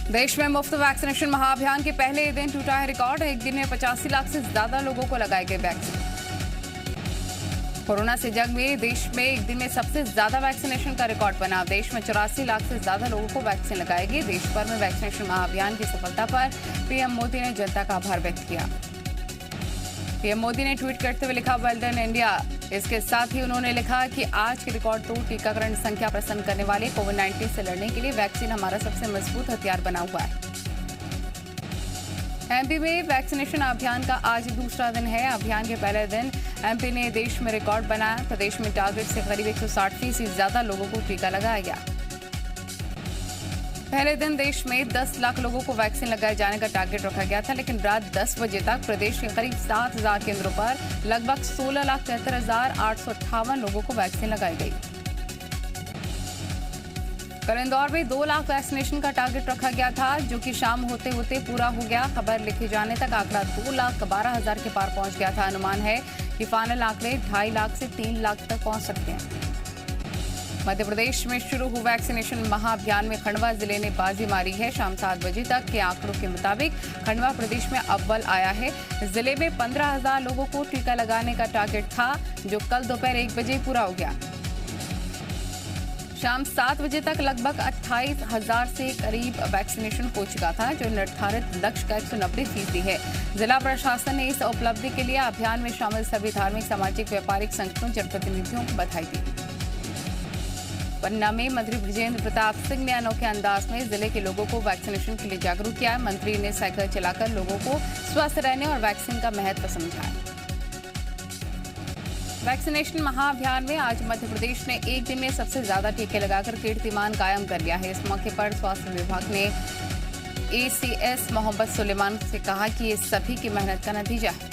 देश में मुफ्त वैक्सीनेशन महाअभियान के पहले दिन टूटा है रिकॉर्ड। एक दिन में 85 लाख से ज्यादा लोगों को लगाए गए वैक्सीन। कोरोना से जंग में देश में एक दिन में सबसे ज्यादा वैक्सीनेशन का रिकॉर्ड बना। देश में 84 लाख से ज्यादा लोगों को वैक्सीन लगाई गई। देश भर में वैक्सीनेशन महाअभियान की सफलता पर पीएम मोदी ने जनता का आभार व्यक्त किया। पीएम मोदी ने ट्वीट करते हुए लिखा, वेल डन इंडिया। इसके साथ ही उन्होंने लिखा कि आज के रिकॉर्ड तोड़ टीकाकरण संख्या प्रसन्न करने वाले कोविड-19 से लड़ने के लिए वैक्सीन हमारा सबसे मजबूत हथियार बना हुआ है। एमपी में वैक्सीनेशन अभियान का आज दूसरा दिन है। अभियान के पहले दिन एमपी ने देश में रिकॉर्ड बनाया। प्रदेश में टारगेट से करीब 160 से ज्यादा लोगों को टीका लगाया गया। पहले दिन देश में 10 लाख लोगों को वैक्सीन लगाए जाने का टारगेट रखा गया था, लेकिन रात 10 बजे तक प्रदेश के करीब 7,000 केंद्रों पर लगभग 16,73,858 लोगों को वैक्सीन लगाई गई। कल इंदौर में 2 लाख वैक्सीनेशन का टारगेट रखा गया था, जो कि शाम होते होते पूरा हो गया। खबर लिखे जाने तक आंकड़ा 2,12,000 के पार पहुंच गया था। अनुमान है कि फाइनल आंकड़े 2.5 लाख से 3 लाख तक पहुंच सकते हैं। मध्य प्रदेश में शुरू हुए वैक्सीनेशन महाअभियान में खंडवा जिले ने बाजी मारी है। शाम 7 बजे तक के आंकड़ों के मुताबिक खंडवा प्रदेश में अव्वल आया है। जिले में 15,000 लोगों को टीका लगाने का टारगेट था, जो कल दोपहर 1 बजे पूरा हो गया। शाम 7 बजे तक लगभग 28,000 से करीब वैक्सीनेशन हो चुका था, जो निर्धारित लक्ष्य का 190% है। जिला प्रशासन ने इस उपलब्धि के लिए अभियान में शामिल सभी धार्मिक, सामाजिक, व्यापारिक संगठनों, जनप्रतिनिधियों को बधाई दी। पन्ना में मंत्री बृजेंद्र प्रताप सिंह ने अनोखे अंदाज में जिले के लोगों को वैक्सीनेशन के लिए जागरूक किया। मंत्री ने साइकिल चलाकर लोगों को स्वस्थ रहने और वैक्सीन का महत्व समझाया। वैक्सीनेशन महाअभियान में आज मध्य प्रदेश ने एक दिन में सबसे ज्यादा टीके लगाकर कीर्तिमान कायम कर लिया है। इस मौके पर स्वास्थ्य विभाग ने एसीएस मोहम्मद सुलेमान से कहा कि ये सभी की मेहनत का नतीजा है।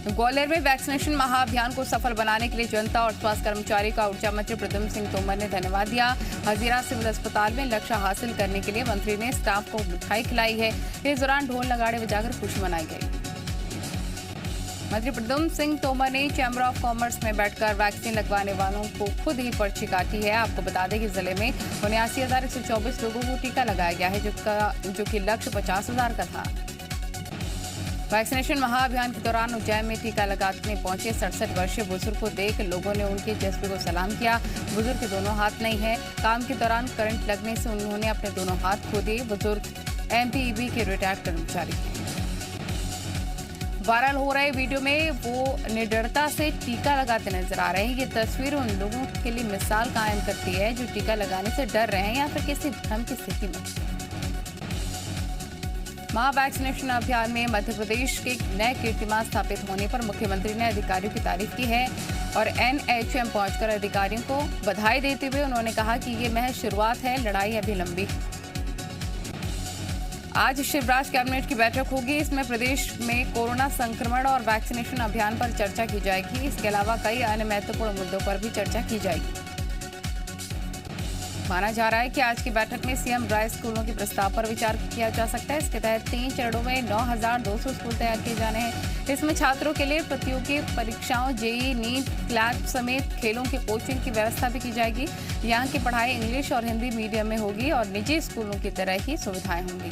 ग्वालियर में वैक्सीनेशन महाअभियान को सफल बनाने के लिए जनता और स्वास्थ्य कर्मचारी का ऊर्जा मंत्री प्रद्युम्न सिंह तोमर ने धन्यवाद दिया। हजीरा सिविल अस्पताल में लक्ष्य हासिल करने के लिए मंत्री ने स्टाफ को मिठाई खिलाई है। इस दौरान ढोल नगाड़े बजाकर खुशी मनाई गई। मंत्री प्रद्युम्न सिंह तोमर ने चैम्बर ऑफ कॉमर्स में बैठकर वैक्सीन लगवाने वालों को खुद ही पर्ची काटी है। आपको बता दें कि जिले में 79,124 लोगों को टीका लगाया गया है, जो कि लक्ष्य 50,000 का था। वैक्सीनेशन महाअभियान के दौरान उज्जैन में टीका लगाने पहुंचे 67 वर्षीय बुजुर्ग को देख लोगों ने उनके जज्बे को सलाम किया। बुजुर्ग के दोनों हाथ नहीं है। काम के दौरान करंट लगने से उन्होंने अपने दोनों हाथ खो दिए। बुजुर्ग एमपीईबी के रिटायर्ड कर्मचारी हैं। वायरल हो रहे वीडियो में वो निडरता से टीका लगाते नजर आ रहे हैं। ये तस्वीर उन लोगों के लिए मिसाल कायम करती है जो टीका लगाने से डर रहे हैं या फिर किसी भ्रम की स्थिति में। महा वैक्सीनेशन अभियान में मध्य प्रदेश के नए कीर्तिमान स्थापित होने पर मुख्यमंत्री ने अधिकारियों की तारीफ की है और एनएचएम पहुंचकर अधिकारियों को बधाई देते हुए उन्होंने कहा कि ये महज शुरुआत है, लड़ाई अभी लंबी है। आज शिवराज कैबिनेट की बैठक होगी। इसमें प्रदेश में कोरोना संक्रमण और वैक्सीनेशन अभियान पर चर्चा की जाएगी। इसके अलावा कई अन्य महत्वपूर्ण मुद्दों पर भी चर्चा की जाएगी। माना जा रहा है कि आज की बैठक में सीएम राय स्कूलों के प्रस्ताव पर विचार किया जा सकता है। इसके तहत 3 चरणों में 9,200 स्कूल तैयार किए जाने हैं। इसमें छात्रों के लिए प्रतियोगी परीक्षाओं, जेईई, नीट, क्लैट समेत खेलों की कोचिंग की व्यवस्था भी की जाएगी। यहाँ की पढ़ाई इंग्लिश और हिंदी मीडियम में होगी और निजी स्कूलों की तरह ही सुविधाएं होंगी।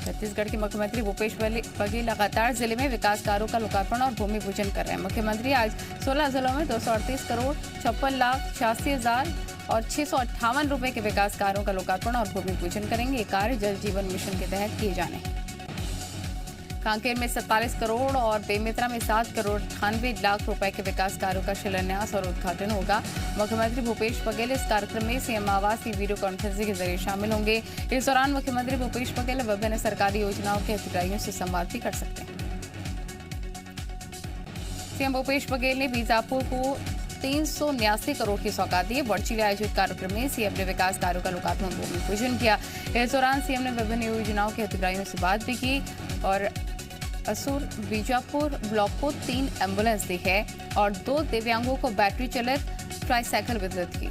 छत्तीसगढ़ के मुख्यमंत्री भूपेश बघेल लगातार जिले में विकास कार्यों का लोकार्पण और भूमि पूजन कर रहे हैं। मुख्यमंत्री आज 16 जिलों में 238 करोड़ 56,86,000 और 658 रुपए के विकास कार्यों का लोकार्पण और भूमि पूजन करेंगे। ये कार्य जल जीवन मिशन के तहत किए जाने हैं। कांकेर में 47 करोड़ और बेमेतरा में 7 करोड़ 98 लाख रुपए के विकास कार्यों का शिलान्यास और उद्घाटन होगा। मुख्यमंत्री भूपेश बघेल इस कार्यक्रम में सीएम आवास की वीडियो कॉन्फ्रेंसिंग के जरिए शामिल होंगे। इस दौरान मुख्यमंत्री भूपेश बघेल विभिन्न सरकारी योजनाओं के हितग्राहियों से संवाद भी कर सकते हैं। सीएम भूपेश बघेल ने बीजापुर को 389 करोड़ की सौगात दी। बड़ची में आयोजित कार्यक्रम में सीएम ने विकास कार्यों का लोकार्पण और भूमि पूजन किया। इस दौरान सीएम ने विभिन्न योजनाओं के हितग्राहियों से बात भी की और असुर बीजापुर ब्लॉक को 3 एम्बुलेंस दी है और 2 दिव्यांगों को बैटरी चालित ट्राईसाइकिल वितरित की।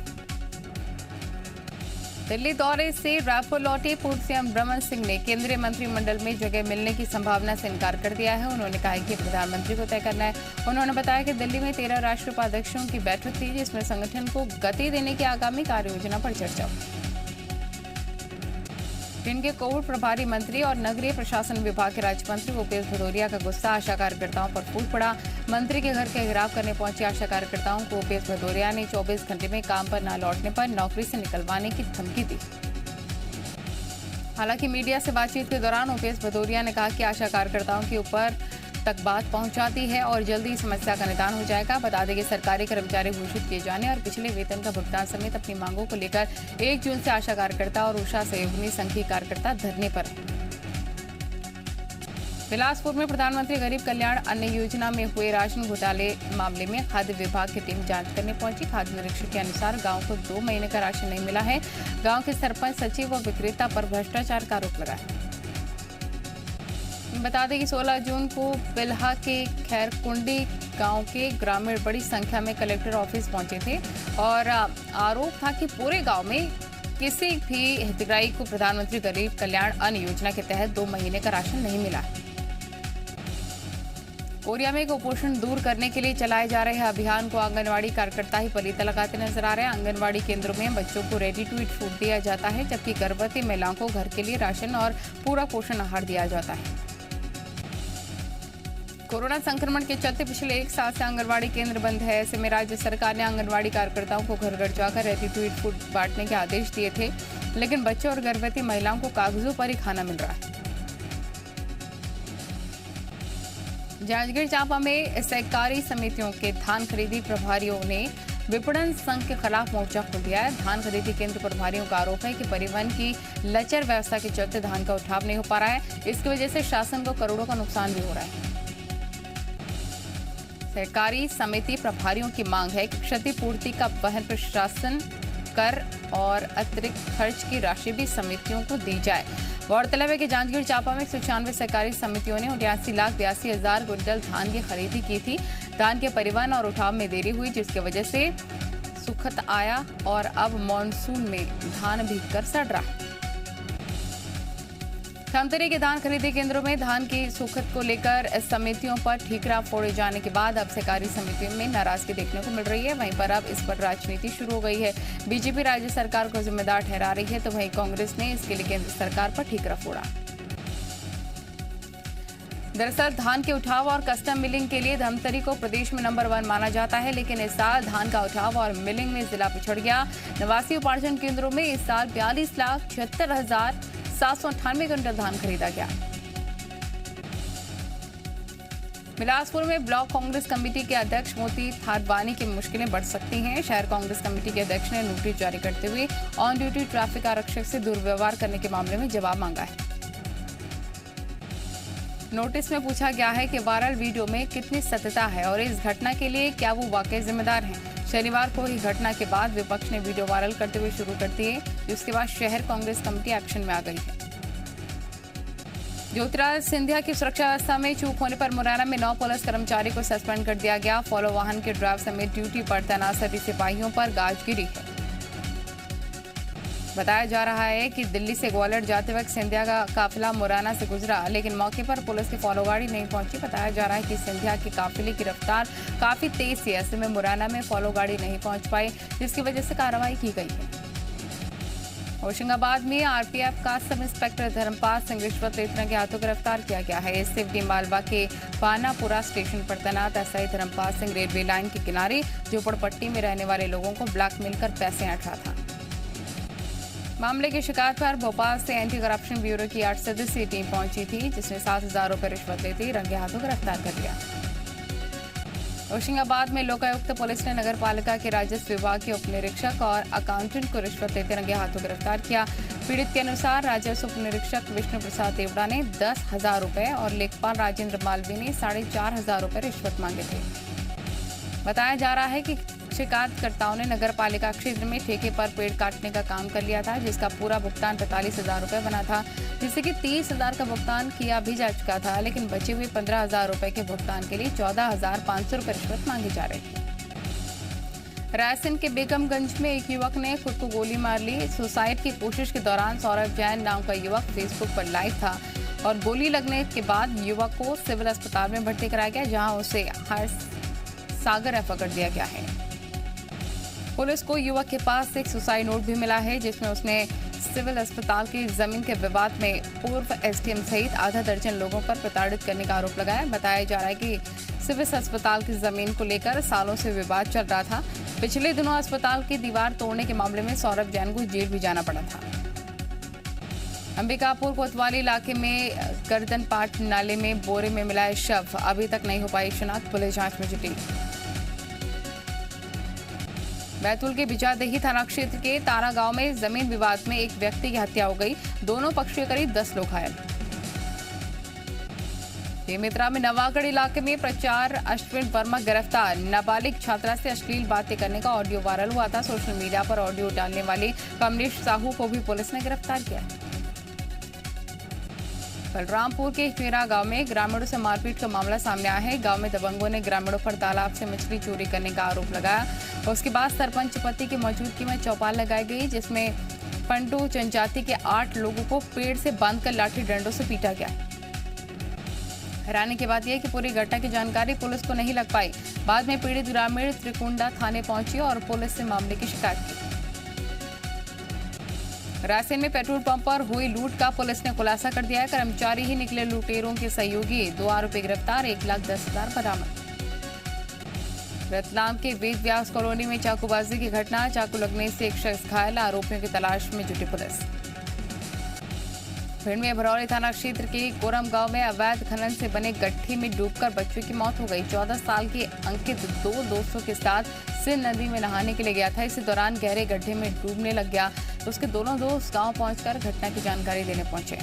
दिल्ली दौरे से रायपुर लौटे पूर्व सीएम रमन सिंह ने केंद्रीय मंत्रिमंडल में जगह मिलने की संभावना से इनकार कर दिया है। उन्होंने कहा कि प्रधानमंत्री को तय करना है। उन्होंने बताया कि दिल्ली में 13 राष्ट्रीय उपाध्यक्षों की बैठक थी, जिसमें संगठन को गति देने की आगामी कार्य योजना पर चर्चा हुई। जिनके कोविड प्रभारी मंत्री और नगरीय प्रशासन विभाग के राज्य मंत्री भूपेश भदौरिया का गुस्सा आशा कार्यकर्ताओं पर फूट पड़ा। मंत्री के घर का घेराव करने पहुंची आशा कार्यकर्ताओं को भूपेश भदौरिया ने 24 घंटे में काम पर न लौटने पर नौकरी से निकलवाने की धमकी दी। हालांकि मीडिया से बातचीत के दौरान भूपेश भदौरिया ने कहा कि आशा कार्यकर्ताओं के ऊपर तक बात पहुंचाती है और जल्दी समस्या का निदान हो जाएगा। बता दें कि सरकारी कर्मचारी घोषित किए जाने और पिछले वेतन का भुगतान समेत अपनी मांगों को लेकर 1 जून से आशा कार्यकर्ता और उषा सहयोगिनी संघ की कार्यकर्ता धरने पर हैं। बिलासपुर में प्रधानमंत्री गरीब कल्याण अन्न योजना में हुए राशन घोटाले मामले में खाद्य विभाग की टीम जांच करने पहुंची। खाद्य निरीक्षक के अनुसार गांव को 2 महीने का राशन नहीं मिला है। गांव के सरपंच, सचिव व विक्रेता पर भ्रष्टाचार का आरोप लगा है। बता दें कि 16 जून को बिल्हा के खैरकुंडी गांव के ग्रामीण बड़ी संख्या में कलेक्टर ऑफिस पहुंचे थे और आरोप था कि पूरे गांव में किसी भी हितग्राही को प्रधानमंत्री गरीब कल्याण अन्न योजना के तहत 2 महीने का राशन नहीं मिला। कोरिया में कुपोषण दूर करने के लिए चलाए जा रहे अभियान को आंगनवाड़ी कार्यकर्ता ही पलीता लगाते नजर आ रहे हैं। आंगनवाड़ी केंद्रों में बच्चों को रेडी टू ईट फूड दिया जाता है, जबकि गर्भवती महिलाओं को घर के लिए राशन और पूरा पोषण आहार दिया जाता है। कोरोना संक्रमण के चलते पिछले 1 साल से आंगनवाड़ी केंद्र बंद है। ऐसे में राज्य सरकार ने आंगनवाड़ी कार्यकर्ताओं को घर घर जाकर रेडी टू ईट फूड बांटने के आदेश दिए थे, लेकिन बच्चों और गर्भवती महिलाओं को कागजों पर ही खाना मिल रहा है। जांजगीर चांपा में सहकारी समितियों के धान खरीदी प्रभारियों ने विपणन संघ के खिलाफ मोर्चा खोल दिया है। धान खरीदी केंद्र प्रभारियों का आरोप है कि परिवहन की लचर व्यवस्था के चलते धान का उठाव नहीं हो पा रहा है। इसकी वजह से शासन को करोड़ों का नुकसान भी हो रहा है। सहकारी समिति प्रभारियों की मांग है कि क्षतिपूर्ति का वहन प्रशासन कर और अतिरिक्त खर्च की राशि भी समितियों को दी जाए। गौरतलब है कि जांजगीर चांपा में 196 सहकारी समितियों ने 79,82,000 क्विंटल धान की खरीदी की थी। धान के परिवहन और उठाव में देरी हुई, जिसकी वजह से सुखत आया और अब मानसून में धान भीगकर सड़ रहा है। धमतरी के धान खरीदी केंद्रों में धान की सुखत को लेकर समितियों पर ठीकरा फोड़े जाने के बाद अब सहकारी समितियों में नाराजगी देखने को मिल रही है। वहीं पर अब इस पर राजनीति शुरू हो गई है। बीजेपी राज्य सरकार को जिम्मेदार ठहरा रही है, तो वहीं कांग्रेस ने इसके लिए केंद्र सरकार पर ठीकरा फोड़ा। दरअसल धान के उठाव और कस्टम मिलिंग के लिए धमतरी को प्रदेश में नंबर 1 माना जाता है, लेकिन इस साल धान का उठाव और मिलिंग में जिला पिछड़ गया। नवासी उपार्जन केंद्रों में इस साल 42,76,798 क्विंटल धान खरीदा गया। बिलासपुर में ब्लॉक कांग्रेस कमेटी के अध्यक्ष मोती थारवानी की मुश्किलें बढ़ सकती हैं। शहर कांग्रेस कमेटी के अध्यक्ष ने नोटिस जारी करते हुए ऑन ड्यूटी ट्रैफिक आरक्षक से दुर्व्यवहार करने के मामले में जवाब मांगा है। नोटिस में पूछा गया है कि वायरल वीडियो में कितनी सत्यता है और इस घटना के लिए क्या वो वाकई जिम्मेदार हैं। शनिवार को ही घटना के बाद विपक्ष ने वीडियो वायरल करते हुए शुरू कर दिए, जिसके बाद शहर कांग्रेस कमेटी एक्शन में आ गई है। ज्योतिराज सिंधिया की सुरक्षा व्यवस्था में चूक होने पर मुरैना में 9 पुलिस कर्मचारी को सस्पेंड कर दिया गया। फॉलो वाहन के ड्राइवर समेत ड्यूटी पर तैनात सभी सिपाहियों पर गाज गिरी है। बताया जा रहा है कि दिल्ली से ग्वालियर जाते वक्त सिंधिया का काफिला मुरैना से गुजरा, लेकिन मौके पर पुलिस की फॉलो गाड़ी नहीं पहुंची। बताया जा रहा है कि सिंधिया की काफिले की रफ्तार काफी तेज थी। ऐसे में मुरैना में फॉलो गाड़ी नहीं पहुंच पाई, जिसकी वजह से कार्रवाई की गई है। होशंगाबाद में आरपीएफ का सब इंस्पेक्टर धर्मपाल सिंह रिश्वत लेते के हाथों गिरफ्तार किया गया है। सिवनी मालवा के पानापुरा स्टेशन पर तैनात SI Dharampal Singh railway line के किनारे झोपड़पट्टी में रहने वाले लोगों को ब्लैकमेल कर पैसे ऐंठ रहा था। मामले की शिकायत पर भोपाल से एंटी करप्शन ब्यूरो की 8 सदस्यीय टीम पहुंची थी, जिसने 7,000 रुपए रिश्वत लेते रंगे हाथों गिरफ्तार कर लिया। होशंगाबाद में लोकायुक्त पुलिस ने नगर पालिका के राजस्व विभाग के उप निरीक्षक और अकाउंटेंट को रिश्वत लेते रंगे हाथों गिरफ्तार किया। पीड़ित के अनुसार राजस्व उप निरीक्षक विष्णु प्रसाद देवड़ा ने 10,000 रुपए और लेखपाल राजेंद्र मालवी ने 4,500 रुपए रिश्वत मांगे थे। बताया जा रहा है कि शिकायतकर्ताओं ने नगर पालिका क्षेत्र में ठेके पर पेड़ काटने का काम कर लिया था, जिसका पूरा भुगतान 45,000 रुपए बना था, जिससे कि 30,000 का भुगतान किया भी जा चुका था, लेकिन बचे हुए 15,000 रुपए के भुगतान के लिए 14,500 रुपए रिश्वत मांगी जा रही थी। रायसेन के बेगमगंज में एक युवक ने खुद को गोली मार ली। सुसाइड की कोशिश के दौरान सौरभ जैन नाम का युवक फेसबुक पर लाइव था और गोली लगने के बाद युवक को सिविल अस्पताल में भर्ती कराया गया, जहां उसे सागर रेफर कर दिया गया है। पुलिस को युवक के पास एक सुसाइड नोट भी मिला है, जिसमें उसने सिविल अस्पताल की जमीन के विवाद में पूर्व एसडीएम सहित आधा दर्जन लोगों पर प्रताड़ित करने का आरोप लगाया। बताया जा रहा है कि सिविल अस्पताल की जमीन को लेकर सालों से विवाद चल रहा था। पिछले दिनों अस्पताल की दीवार तोड़ने के मामले में सौरभ जैन को जेल भी जाना पड़ा था। अंबिकापुर कोतवाली इलाके में गर्दनपाट नाले में बोरे में मिला शव, अभी तक नहीं हो पाई शिनाख्त, पुलिस जांच में जुटी। बैतूल के बिजादेही थाना क्षेत्र के तारा गांव में जमीन विवाद में एक व्यक्ति की हत्या हो गई। दोनों पक्ष के करीब 10 लोग घायल। बेमेतरा में नवागढ़ इलाके में प्रचार अश्विन वर्मा गिरफ्तार। नाबालिग छात्रा से अश्लील बातें करने का ऑडियो वायरल हुआ था। सोशल मीडिया पर ऑडियो डालने वाले कमलेश साहू को भी पुलिस ने गिरफ्तार किया। बलरामपुर के खेरा गांव में ग्रामीणों से मारपीट का मामला सामने आया है। गांव में दबंगों ने ग्रामीणों पर तालाब से मछली चोरी करने का आरोप लगाया। उसके बाद सरपंच पति की मौजूदगी में चौपाल लगाई गई, जिसमें पंटू जनजाति के 8 लोगों को पेड़ से बांधकर लाठी डंडों से पीटा गया। हैरानी की बात यह कि पूरी घटना की जानकारी पुलिस को नहीं लग पाई। बाद में पीड़ित ग्रामीण त्रिकुंडा थाने पहुंची और पुलिस से मामले की शिकायत की। रायसेन में पेट्रोल पंप पर हुई लूट का पुलिस ने खुलासा कर दिया है। कर्मचारी ही निकले लुटेरों के सहयोगी, 2 आरोपी गिरफ्तार, 1,10,000 बरामद। रतलाम के वेद व्यास कॉलोनी में चाकूबाजी की घटना, चाकू लगने से एक शख्स घायल, आरोपियों की तलाश में जुटी पुलिस। भिंड में भरौली थाना क्षेत्र के कोरम गांव में अवैध खनन से बने गड्ढे में डूबकर बच्चों की मौत हो गई। 14 साल के अंकित 2 दोस्तों के साथ सिंध नदी में नहाने के लिए गया था। इसी दौरान गहरे गड्ढे में डूबने लग गया तो उसके दोनों दोस्त गांव पहुंचकर घटना की जानकारी देने पहुंचे।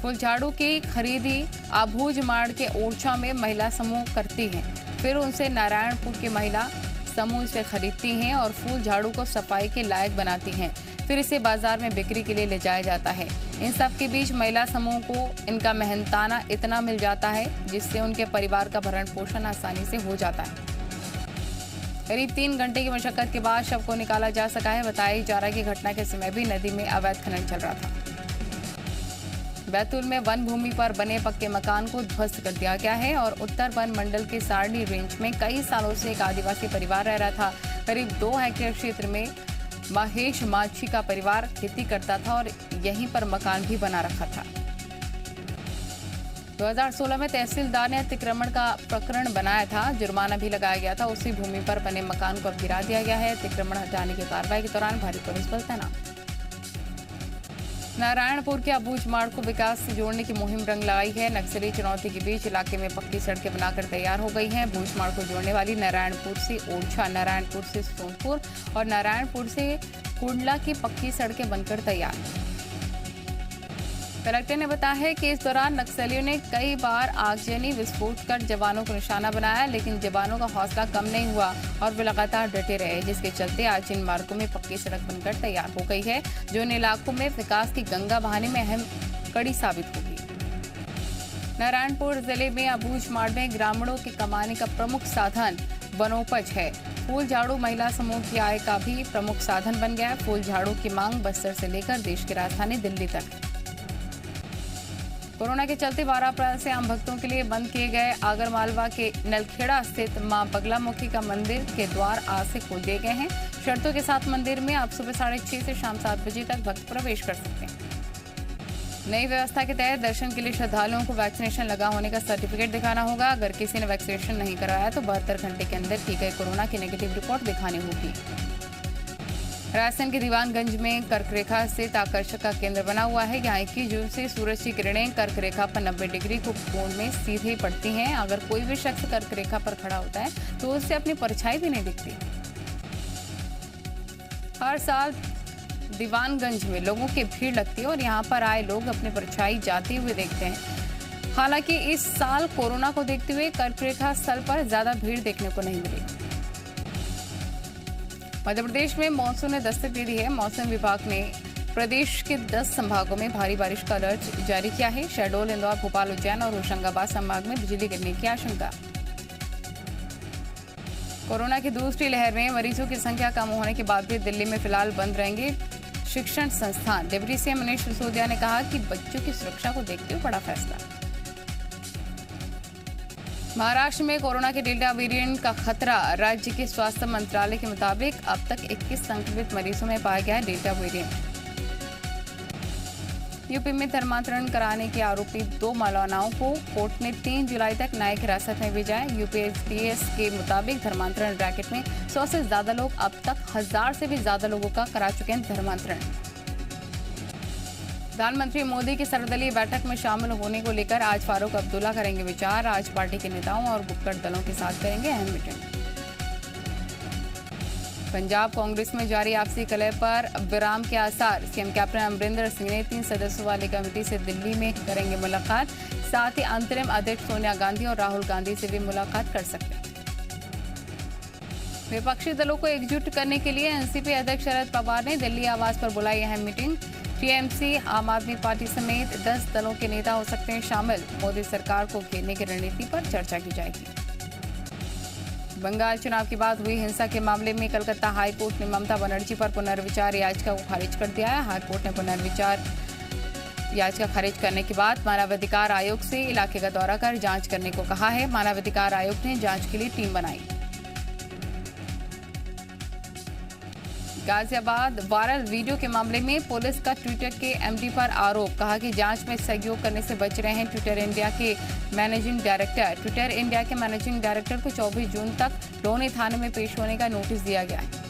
फूलझाड़ू की खरीदी आभूज माड़ के ओरछा में महिला समूह करती है, फिर उनसे नारायणपुर की महिला समूह इसे खरीदती हैं और फूल झाड़ू को सफाई के लायक बनाती हैं, फिर इसे बाजार में बिक्री के लिए ले जाया जाता है। इन सब के बीच महिला समूह को इनका मेहनताना इतना मिल जाता है जिससे उनके परिवार का भरण पोषण आसानी से हो जाता है। करीब 3 घंटे की मशक्कत के बाद शव को निकाला जा सका है। बताया जा रहा है कि घटना के समय भी नदी में अवैध खनन चल रहा था। बैतूल में वन भूमि पर बने पक्के मकान को ध्वस्त कर दिया गया है और उत्तर वन मंडल के सारणी रेंज में कई सालों से एक आदिवासी परिवार रह रहा था। करीब 2 हेक्टेयर क्षेत्र में महेश माछी का परिवार खेती करता था और यहीं पर मकान भी बना रखा था। 2016 में तहसीलदार ने अतिक्रमण का प्रकरण बनाया था, जुर्माना भी लगाया गया था। उसी भूमि पर बने मकान को अब गिरा दिया गया है। अतिक्रमण हटाने की कार्रवाई के दौरान भारी पुलिस बल तैनात। नारायणपुर के अबूझ माड़ को विकास से जोड़ने की मुहिम रंग लाई है। नक्सली चुनौती के बीच इलाके में पक्की सड़कें बनाकर तैयार हो गई हैं। भूझ माड़ को जोड़ने वाली नारायणपुर से ओरछा, नारायणपुर से सोनपुर और नारायणपुर से कुंडला की पक्की सड़कें बनकर तैयार। कलेक्टर ने बताया है कि इस दौरान नक्सलियों ने कई बार आगजनी विस्फोट कर जवानों को निशाना बनाया, लेकिन जवानों का हौसला कम नहीं हुआ और वे लगातार डटे रहे, जिसके चलते आज इन मार्गों में पक्की सड़क बनकर तैयार हो गई है, जो इन इलाकों में विकास की गंगा बहाने में अहम कड़ी साबित होगी। नारायणपुर जिले में अबूझ माड़ में ग्रामीणों के कमाने का प्रमुख साधन वनोपज है। फूल झाड़ू महिला समूह की आय का भी प्रमुख साधन बन गया है। फूल झाड़ू की मांग बस्तर से लेकर देश की राजधानी दिल्ली तक है। कोरोना के चलते 12 अप्रैल से आम भक्तों के लिए बंद किए गए आगरमालवा के नलखेड़ा स्थित मां बगलामुखी का मंदिर के द्वार आज से खोल दिए गए हैं। शर्तों के साथ मंदिर में आप सुबह 6:30 से शाम 7 बजे तक भक्त प्रवेश कर सकते हैं। नई व्यवस्था के तहत दर्शन के लिए श्रद्धालुओं को वैक्सीनेशन लगा होने का सर्टिफिकेट दिखाना होगा। अगर किसी ने वैक्सीनेशन नहीं कराया तो 72 घंटे के अंदर की गई कोरोना की नेगेटिव रिपोर्ट दिखानी होगी। रायसेन के दीवानगंज में कर्क रेखा स्थित आकर्षक का केंद्र बना हुआ है। यहाँ 21 जून से सूरज की किरणें कर्क रेखा पर 90 डिग्री को कोण में सीधे पड़ती हैं। अगर कोई भी शख्स कर्क रेखा पर खड़ा होता है तो उससे अपनी परछाई भी नहीं दिखती। हर साल दीवानगंज में लोगों की भीड़ लगती है और यहाँ पर आए लोग अपनी परछाई जाते हुए देखते हैं। हालांकि इस साल कोरोना को देखते हुए कर्क रेखा स्थल पर ज्यादा भीड़ देखने को नहीं मिली। मध्य प्रदेश में मानसून ने दस्तक दे दी है। मौसम विभाग ने प्रदेश के 10 संभागों में भारी बारिश का अलर्ट जारी किया है। शहडोल, इंदौर, भोपाल, उज्जैन और होशंगाबाद संभाग में बिजली गिरने की आशंका। कोरोना की दूसरी लहर में मरीजों की संख्या कम होने के बाद भी दिल्ली में फिलहाल बंद रहेंगे शिक्षण संस्थान। डिप्टी सीएम मनीष सिसोदिया ने कहा कि बच्चों की सुरक्षा को देखते हुए बड़ा फैसला। महाराष्ट्र में कोरोना के डेल्टा वेरिएंट का खतरा। राज्य के स्वास्थ्य मंत्रालय के मुताबिक अब तक 21 संक्रमित मरीजों में पाया गया डेल्टा वेरिएंट। यूपी में धर्मांतरण कराने के आरोपी 2 मौलानाओं को कोर्ट ने 3 जुलाई तक न्यायिक हिरासत में भेजा है। यूपीएसटीएस के मुताबिक धर्मांतरण रैकेट में 100 से ज्यादा लोग अब तक 1000 से भी ज्यादा लोगों का करा चुके हैं धर्मांतरण। प्रधानमंत्री मोदी की सर्वदलीय बैठक में शामिल होने को लेकर आज फारूक अब्दुल्ला करेंगे विचार। आज पार्टी के नेताओं और गुप्तचर दलों के साथ करेंगे अहम मीटिंग। पंजाब कांग्रेस में जारी आपसी कलह पर विराम के आसार। सीएम कैप्टन अमरिंदर सिंह ने 3 सदस्यों वाली कमेटी से दिल्ली में करेंगे मुलाकात। साथ ही अंतरिम अध्यक्ष सोनिया गांधी और राहुल गांधी से भी मुलाकात कर सकते हैं। विपक्षी दलों को एकजुट करने के लिए एनसीपी अध्यक्ष शरद पवार ने दिल्ली आवास पर बुलाई अहम मीटिंग। टीएमसी, आम आदमी पार्टी समेत 10 दलों के नेता हो सकते हैं शामिल। मोदी सरकार को घेरने की रणनीति पर चर्चा की जाएगी। बंगाल चुनाव के बाद हुई हिंसा के मामले में कलकत्ता हाईकोर्ट ने ममता बनर्जी पर पुनर्विचार याचिका को खारिज कर दिया है। हाईकोर्ट ने पुनर्विचार याचिका खारिज करने के बाद मानवाधिकार आयोग से इलाके का दौरा कर जांच करने को कहा है। मानवाधिकार आयोग ने जांच के लिए टीम बनाई। गाजियाबाद वायरल वीडियो के मामले में पुलिस का ट्विटर के एमडी पर आरोप। कहा कि जांच में सहयोग करने से बच रहे हैं ट्विटर इंडिया के मैनेजिंग डायरेक्टर। ट्विटर इंडिया के मैनेजिंग डायरेक्टर को 24 जून तक लोनी थाने में पेश होने का नोटिस दिया गया है।